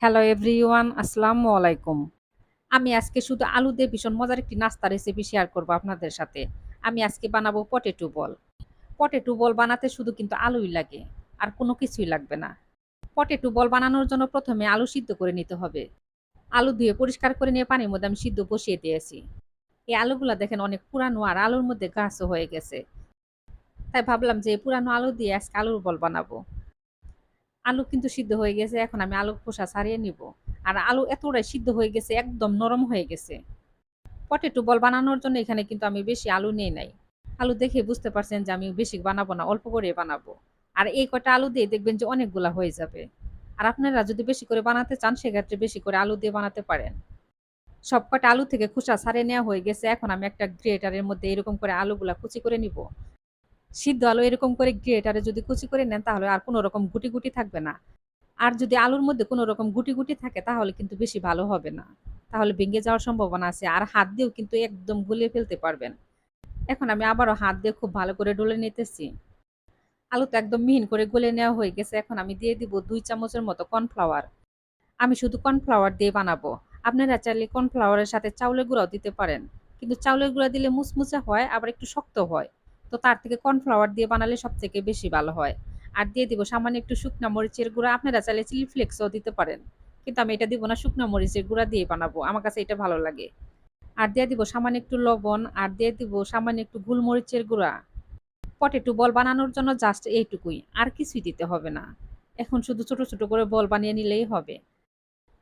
Hello everyone, আসসালামু আলাইকুম। আমি আজকে শুধু আলু দিয়ে ভীষণ মজার একটি নাস্তা রেসিপি শেয়ার করব আপনাদের সাথে। আমি আজকে বানাবো পটেটো বল। পটেটো বল বানাতে শুধু কিন্তু আলুই লাগে, আর কোনো কিছুই লাগবে না। পটেটো বল বানানোর জন্য প্রথমে আলু সিদ্ধ করে নিতে হবে। আলু ধুয়ে পরিষ্কার করে নিয়ে পানির মধ্যে আমি সিদ্ধ বসিয়ে দিয়েছি। এই আলুগুলা দেখেন অনেক পুরানো আর আলুর মধ্যে গাছও হয়ে গেছে। তাই ভাবলাম যে এই পুরানো আলু দিয়ে আজকে আলুর বল বানাবো। আলু কিন্তু সিদ্ধ হয়ে গেছে। এখন আমি আলুর খোসা ছাড়িয়ে নিব। আর আলু এতটাই সিদ্ধ হয়ে গেছে, একদম নরম হয়ে গেছে। পটেটো বল বানানোর জন্য এখানে কিন্তু আমি বেশি আলু নেই নাই। আলু দেখে বুঝতে পারছেন যে আমি বেশি বানাবো না, অল্প করে বানাবো। আর এই কয়টা আলু দিয়ে দেখবেন যে অনেকগুলা হয়ে যাবে। আর আপনারা যদি বেশি করে বানাতে চান সেক্ষেত্রে বেশি করে আলু দিয়ে বানাতে পারেন। সব কটা আলু থেকে খোসা ছাড়িয়ে নেওয়া হয়ে গেছে। এখন আমি একটা গ্রেটারের মধ্যে এরকম করে আলুগুলা কুচি করে নিব। সিদ্ধ আলু এরকম করে গ্রেটারে যদি কুচি করে নেন তাহলে আর কোনো রকম গুটি গুটি থাকবে না। আর যদি আলুর মধ্যে কোনো রকম গুটি গুটি থাকে তাহলে কিন্তু বেশি ভালো হবে না। তাহলে ভেঙে যাওয়ার সম্ভাবনা আছে। আর হাত দিয়েও কিন্তু একদম গুলিয়ে ফেলতে পারবেন। এখন আমি আবারও হাত দিয়ে খুব ভালো করে ডলে নিতেছি। আলু তো একদম মিহিন করে গলে নেওয়া হয়ে গেছে। এখন আমি দিয়ে দিব ২ চামচের মতো কর্নফ্লাওয়ার। আমি শুধু কর্নফ্লাওয়ার দিয়ে বানাবো। আপনারা চাইলে কর্নফ্লাওয়ারের সাথে চাউলের গুঁড়াও দিতে পারেন। কিন্তু চাউলের গুঁড়া দিলে মুচমুচে হয়, আবার একটু শক্ত হয়। তো তার থেকে কর্নফ্লাওয়ার দিয়ে বানালে সবথেকে বেশি ভালো হয়। আর দিয়ে দিব সামান্য একটু শুকনা মরিচের গুঁড়া। আপনারা চাইলে চিলি ফ্লেক্সও দিতে পারেন। কিন্তু আমি এটা দিব না, শুকনা মরিচের গুঁড়া দিয়ে বানাবো। আমার কাছে এটা ভালো লাগে। আর দিয়ে দিব সামান্য একটু লবণ, আর দিয়ে দিব সামান্য একটু গোলমরিচের গুঁড়া। পটেটো বল বানানোর জন্য জাস্ট এইটুকুই, আর কিছুই দিতে হবে না। এখন শুধু ছোট ছোট করে বল বানিয়ে নিলেই হবে।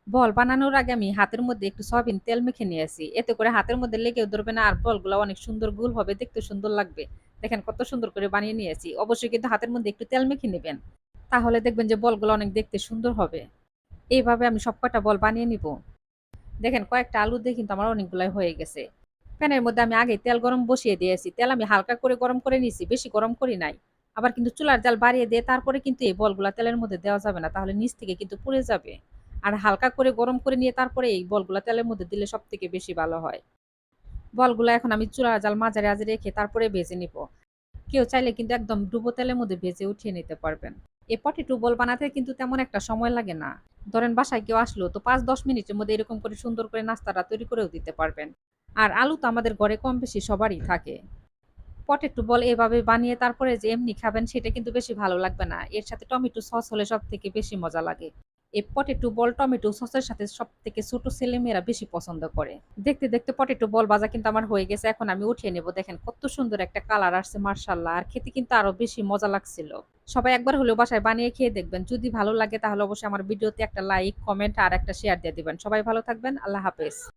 বল বানানোর আগে আমি হাতের মধ্যে একটু সয়াবিন তেল মেখে নিয়েছি। এতে করে হাতের মধ্যে লেগেও ধরবে না, আর বলগুলো অনেক সুন্দর গোল হবে, দেখতে সুন্দর লাগবে। দেখেন কত সুন্দর করে বানিয়ে নিয়েছি। অবশ্যই কিন্তু হাতের মধ্যে একটু তেল মেখে নেবেন। তাহলে দেখবেন যে বলগুলো অনেক দেখতে সুন্দর হবে। এইভাবে আমি সবকটা বল বানিয়ে নিব। দেখেন কয়েকটা আলু দিয়ে কিন্তু আমার অনেকগুলাই হয়ে গেছে। প্যানের মধ্যে আমি আগে তেল গরম বসিয়ে দিয়েছি। তেল আমি হালকা করে গরম করে নিছি, বেশি গরম করি নাই। আবার কিন্তু চুলার জাল বাড়িয়ে দিয়ে তারপরে কিন্তু এই বলগুলা তেলের মধ্যে দেওয়া যাবে না, তাহলে নিচ থেকে কিন্তু পুড়ে যাবে। আর হালকা করে গরম করে নিয়ে তারপরে এই বলগুলা তেলের মধ্যে দিলে সবথেকে বেশি ভালো হয়। বলগুলা এখন আমি চুলার জাল মাঝারি আঁচে রেখে তারপরে ভেজে নিব। কেউ চাইলে কিন্তু একদম ডুবো তেলের মধ্যে ভেজে উঠিয়ে নিতে পারবেন। এই পটেটো বল বানাতে কিন্তু তেমন একটা সময় লাগে না। ধরেন বাসায় কেউ আসলো তো ৫-১০ মিনিটের মধ্যে এরকম করে সুন্দর করে নাস্তাটা তৈরি করেও দিতে পারবেন। আর আলু তো আমাদের ঘরে কম বেশি সবারই থাকে। পটেটো বল এভাবে বানিয়ে তারপরে যে এমনি খাবেন সেটা কিন্তু বেশি ভালো লাগবে না। এর সাথে টমেটো সস হলে সবথেকে বেশি মজা লাগে। এই পটেটো বল টমেটো সসের সাথে সবথেকে ছোট ছেলেমেয়েরা বেশি পছন্দ করে। দেখতে দেখতে পটেটো বল ভাজা কিন্তু আমার হয়ে গেছে। এখন আমি উঠিয়ে নেব। দেখেন কত সুন্দর একটা কালার আসছে, মাশাআল্লাহ। আর খেতে কিন্তু আরো বেশি মজা লাগছিল। সবাই একবার হলেও বাসায় বানিয়ে খেয়ে দেখবেন। যদি ভালো লাগে তাহলে অবশ্যই আমার ভিডিওতে একটা লাইক, কমেন্ট আর একটা শেয়ার দিয়ে দিবেন। সবাই ভালো থাকবেন। আল্লাহ হাফেজ।